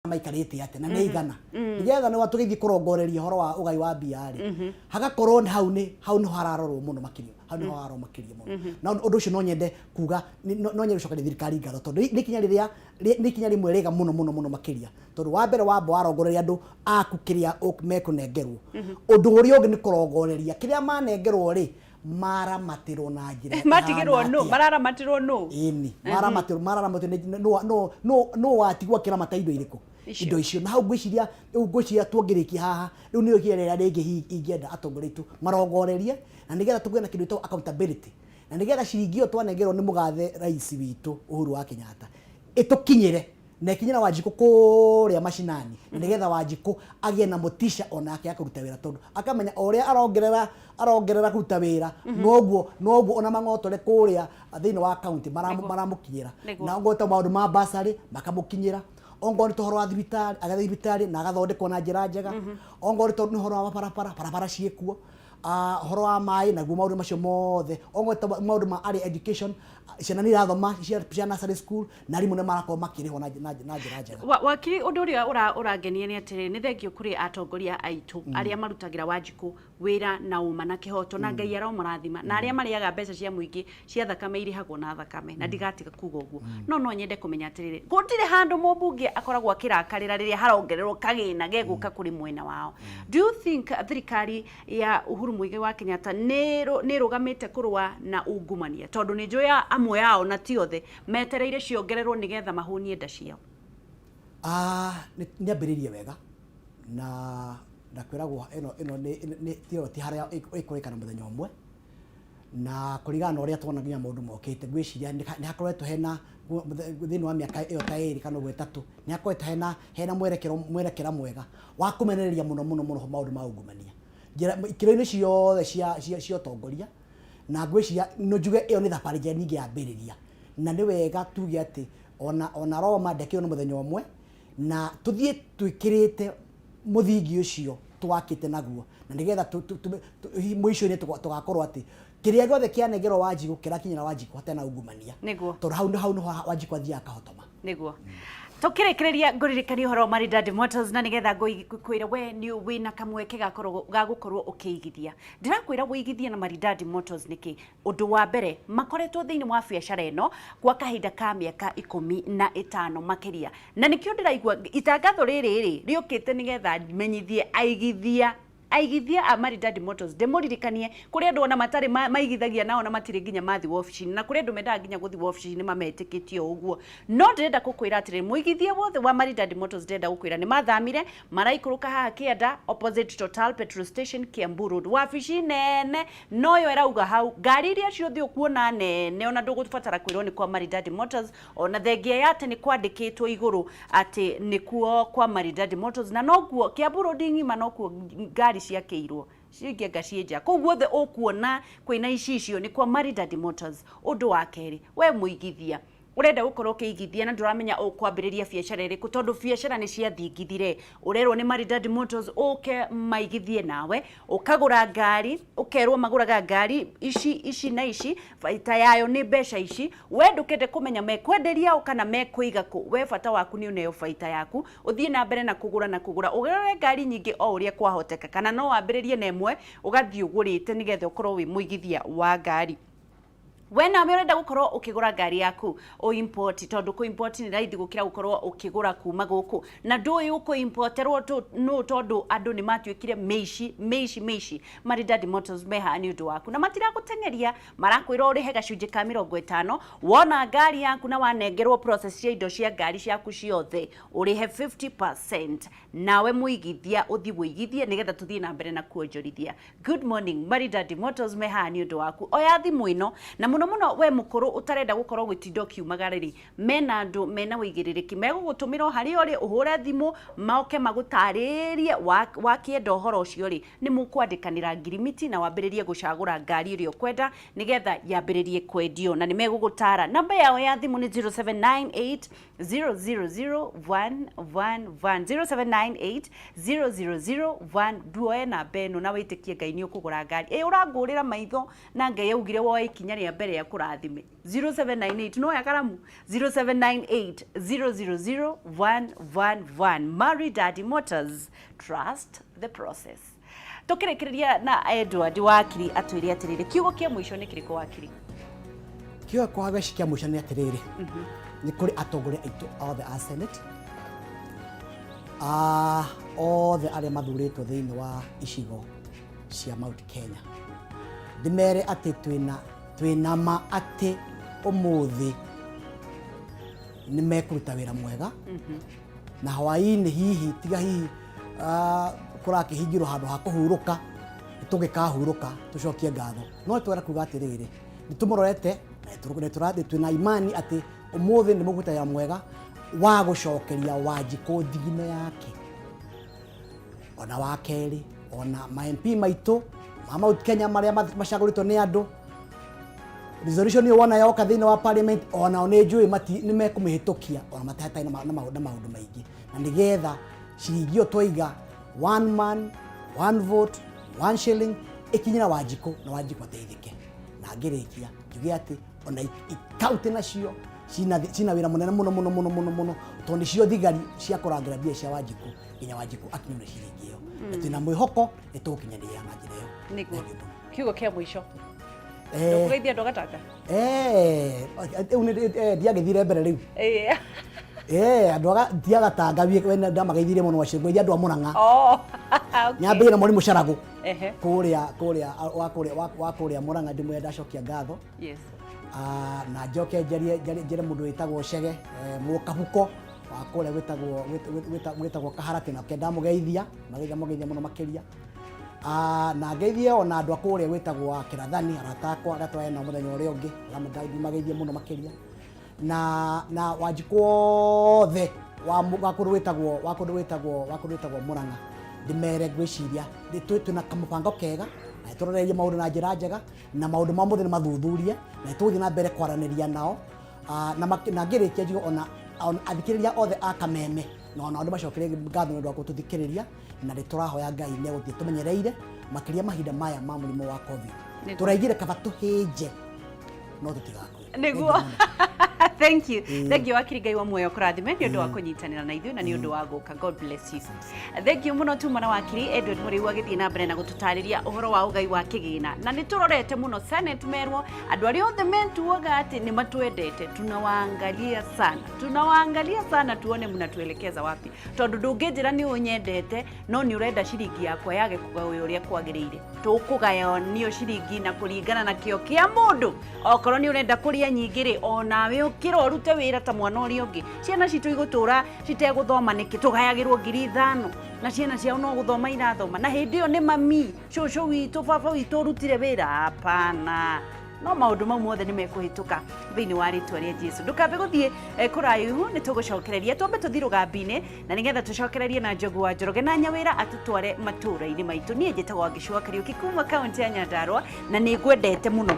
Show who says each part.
Speaker 1: maikarite ate na nä igana nigetha nä watugeithie kurongoreria horo wa ugai wa mbia ri hagakorwo hau nä hararorwo muno makiria hau nä hararorwo makiria muno na undu ucio no nyende kuga no nyende gucokeria thirikari ngatho tondu nä kinya rimwe rega muno makiria tondu wa mbere wamba warongoreria andu aku kiria mekunengerwo undu uria ungi nä kurongoreria kiria manengerwo ri maramatirwo na njira
Speaker 2: matigirwo no mararamatirwo no
Speaker 1: ini mararamatirwo no watigwa kira mataindo iriku indo icio na hau ngwiciria tuongirikia haha riu niyo kierera ringi ingienda atongoreitu marongorerie na nigetha tugwe na kindu to accountability na nigetha ciringio twanengerwo ni mugathe rais witu Uhuru wa Kenyatta itukinyire na kinyira Wanjiku kuria mashinani na nigetha Wanjiku agie na motisha onake akaruta wira tondu akamenya uria arongerera kuruta wira noguo ona mang'otore kuria thiini wa county maramukinyira na ngota maundu ma basari makamukinyira ongori to horo wa thibitari na agathondekwo na njira njega ongori to ni horo wa barabara ciekuo horo wa mai na guo maundu macio mothe ongori to maundu ma early education ciana ni rathoma cia nursery school na rimu ne marako makiriho na njira njega
Speaker 2: wakiri undu uria urangenia ni atiri ni thengio kuri atongoria aitu aria marutagira Wanjiku wira na uma na kihoto na Ngai arao marathima na aria mariaga mbeca cia muingi cia thakame irihagwo na thakame na ndigatiga kuga uguo no nyende kumenya atiriri gutire handu mubunge akoragwo akirakarira riria harongererwo kagina geguka kuri mwena wao. Do you think thirikari ya Uhuru Muigai wa Kenyatta ni rugamite kurwa na ungumania tondu ni njoya amwe yao na ti othe metereire ciongererwo nigetha mahunie nda ciao?
Speaker 1: Ni ambiririe wega na kwiragwo ino ni ti haria ikurikana muthenya umwe na kurigana uria twona nginya maundu mokite gwiciria ni hakoretwo hena thini wa miaka iyo ta iri kana gwetatu ni hakoretwo hena mwerekera mwega wa kumenereria muno maundu ma ungumania ikiro-ini ciothe cia utongoria na gwiciria no njuge iyo ni thabari njega ningi yambiriria na ni wega tuge ati ona Roma ndekiro ni muthenya umwe na tuthie twikirite muthingi ucio twakite naguo na nigetha mwisho-ini tugakorwo ati kiria gothe kianengerwo Wanjiku kirakinyira Wanjiku hatena ungumania tondu hau no Wanjiku athia akahotoma
Speaker 2: niguo tukirekereria nguririkani horo Maridadi Motors na nigetha kwira we ni wina kamweke gagukorwo ukiigithia ndirakwira wiigithia na Maridadi Motors niki undu wa mbere makoretwo thiini wa biacara ino kwa kahinda ka miaka 15 makiria na nikio ndiraigua itangatho riri riukite nigetha menyithie aigithia a Maridadi Motors demoririkanie kuri andu ona matari maigithagia nao na matire nginya mathi office-ini na kuri andu mendaga nginya guthi office-ini mametikitio uguo no ndirenda kukwira atire muigithia wothe wa Maridadi Motors ndirenda gukwira ni mathamire maraikuruka haha Kianda opposite Total Petrol Station Kiambu Road wabici nene no yo erauga hau ngari iria ciothe ukuona nene ona ndugubatara kwirwo ni kwa Maridadi Motors ona thengia yate ni kwandikitwo iguru ati ni kuo kwa Maridadi Motors na noguo Kiambu Road ngima nokuo ngari ciakeirwo ciingianga cienja koguo the ukuona kwina icicio ni kwa Maridadi Motors. Undu wa keri we muigithia urenda gukorwo kiigithia na nduramenya ukwambiriria biacara iriku tondu biacara ni ciathingithire urerwo ni Maridadi Motors uke maigithie nawe ukagura ngari ukerwo maguraga ngari ici na ici faita yayo ni mbeca ici we ndukende kumenya mekwenderia ukana mekuiga ku we bata waku ni uneyo faita yaku uthie na mbere na kugura ugure ngari nyingi o uria kwahoteka kana no wambiririe na emwe ugathie ugurite nigethe ukorwo wi muigithia wa ngari wena urenda gukorwo ukigura ngari yaku o import tondu ku import ni raithi gukira gukorwo ukigura kuma guku na nduyu uko importerwo no tondu andu ni matuikire meishi Maridadi Motors meha ni undu waku na matira gutengeria marakwira urihe gacunji ka 50 wona ngari yaku na wanengerwo process cia indo cia ngari ciaku ciothe urihe 50% nawe muigithia uthi muigithie nigetha tuthie na mbere na kuonjorithia. Good morning Maridadi Motors meha ni undu waku oya thimu ino na muno we mukuru utarenda gukorwo gwitindo kiumagariri mena andu mena wigiririki megugutumira hari ori uhure thimu maoke magutaririe wakienda uhoro ucio ri ni mukwandikanira ngirimiti na wambiririe gucagura ngari irio kwenda nigetha yambiririe kwendio na ni megugutara namba yao ya thimu ni 0798 0001111 0798 duoe na beno na witikie Ngai ni ukugura ngari urangurira maitho na Ngai yaugire woe ikinya ria mbere ya kurathime 0798 no ya karamu 0798 000111 Mary Daddy Motors, trust the process. Tukirekereria na Edward wakiri atwire atirire kiugo kia mwisho ni kiriko wakiri
Speaker 1: kiugo kwa gaci kia mwisho ni atirire ni kuri atongore aitu othe a Senate othe aria mathuritwo thiini wa icigo cia Mount Kenya ndimere ati twina ma ati umuthi ni mekuruta wira mwega na hwaini hihi tiga hihi kurakihingirwo handu ha kuhuruka tugikahuruka tucokie ngatho no twera kuga atiriri nitumurorete twina imani ati umuthi ni muguta ya mwega wa gucokeria Wanjiku thigino yake ona wa keri ona ma MP maitu Mount Kenya maria macaguritwo ni andu resolution yo wana yoka thini wa parliament ona one njui ni mekumihitukia ona matahataina na maundu maingi na nigetha ciringio twiga one man one vote one shilling ikinyira Wanjiku na Wanjiku ateithike na ngirikia njuge ati ona ikaunti nacio cina wira munene muno tondi cio thigari cia kurangira bia cia Wanjiku nginya Wanjiku akinyure ciringio twina mwihoko itukinyanira na njira iyo
Speaker 2: niguo kiugo kia mwisho ndukugeithia ndogataka
Speaker 1: diagithire mbere riu andu diagatanga wena ndamageithire muno wacirwo andu amuranga nyambire na muri mucaragu kuria Muranga ndimwe ndacokia ngatho na njoke njere mundu witagwo Cege mukahuko wakuria witagwo Kaharati na kenda mugeithia muno makiria na ngeithie ona andu akuria witagwo Kirathani aratakwa aratwaye na muthenya uria ungi mageithie muno makiria na Wanjiku othe wakundu witagwo Muranga ndimere ngwiciria twina kamubango kega na turorerie maundu na njira njega na maundu ma muthenya mathuthurie na tuthie na mbere kwaraniria nao na ngirikia njugo ona athikiriria othe a Kameme na ona andu macokerie ngatho ndu wa tuthikiriria na riturahoya Ngai ni guthie tumenyereire makiria mahinda maya ma murimo wa COVID turaigire kaba tuhinje no tutigakwe
Speaker 2: niguo thank you wakiri Ngai wa muoyo kurathime ni undu wa kunyitanira na ithuĩ na ni undu wa guka. God bless you. Thank you muno tu mwana wakiri Edward Muriu agithie na mbere na gututariria uhoro wa ugai wa kigina na ni turorete muno Senate merwo andu aria othe mentuaga ati ni matwendete tunawaangalia sana tuone mnatuelekeza wapi tondu ndungijira ni unyendete no ni urenda ciringi yakwa yage kugawe uria kwagiriire tukugaya niyo ciringi na kuringana na kio kia mundu okorwo ni urenda kuria nyingiri onawe ukira urute wira ta mwana uri ungi ciana citu igutura citeguthoma niki tugayagirwo 5,000 na ciana ciao no guthoma irathoma na hindi iyo ni mami cucu witu baba witu urutire wira hapana no maundu mau mothe ni mekuhituka thiini wa ritwa ria Jesu ndukambe guthie kuraihu ni tugucokereria twambe tuthi rugambine na nigetha tucokererie na Njogu wa Njoroge na Nyawira atutware matura-ini maitu nie njitagwo Ngicua Kariuki kuma kaunti ya Nyandarua na ni ngwendete muno